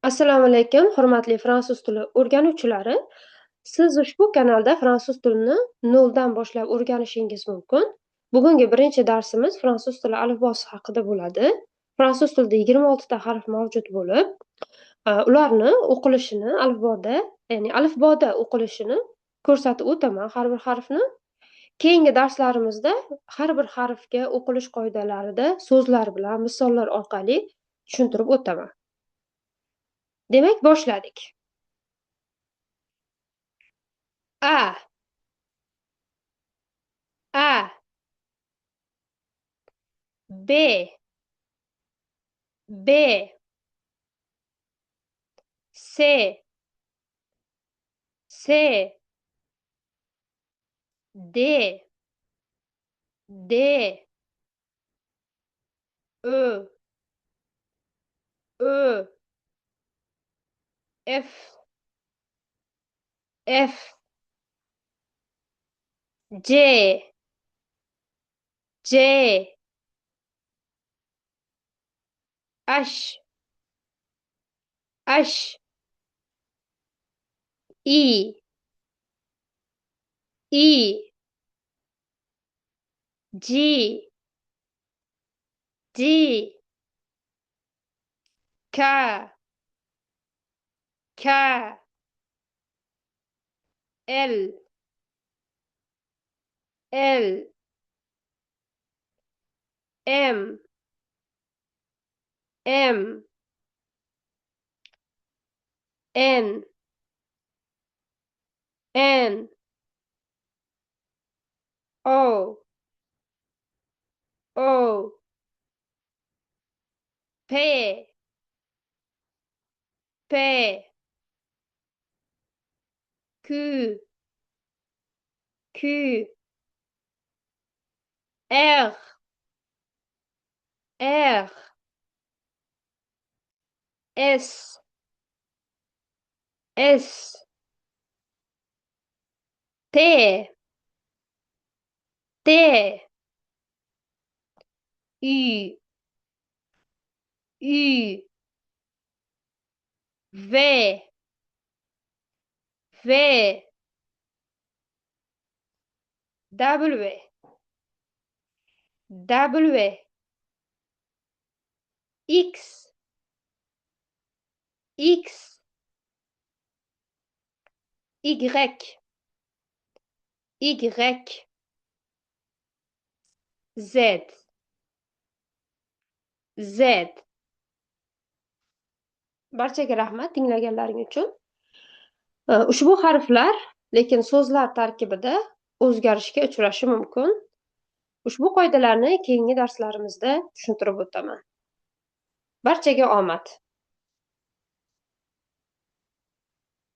Assalomu alaykum, hurmatli fransuz tili o'rganuvchilari. Siz ushbu kanalda fransuz tilini noldan boshlab o'rganishingiz mumkin. Bugungi birinchi darsimiz fransuz tili alifbosi haqida bo'ladi. Fransuz tilida 26 ta harf mavjud bo'lib, ularni o'qilishini alifboda o'qilishini ko'rsatib o'taman har bir harfni. Keyingi darslarimizda har bir harfga o'qilish qoidalarida so'zlar bilan, misollar orqali tushuntirib o'taman. Demak, boshladik. A, A, B, B, C, C, D, D, E, E, F, F, J, J, H, H, I, I, G, D, K, K, L, L, M, M, N, N, O, O, P, P, Q, Q, R, R, S, S, T, T, U, U, V, V, W, W, X, X, Y, Y, Z, Z. Barchaga rahmat tinglaganlaring uchun. Ushbu harflar lekin so'zlar tarkibida o'zgarishga uchrashi mumkin. Ushbu qoidalarni keyingi darslarimizda tushuntirib o'taman. Barchaga omad!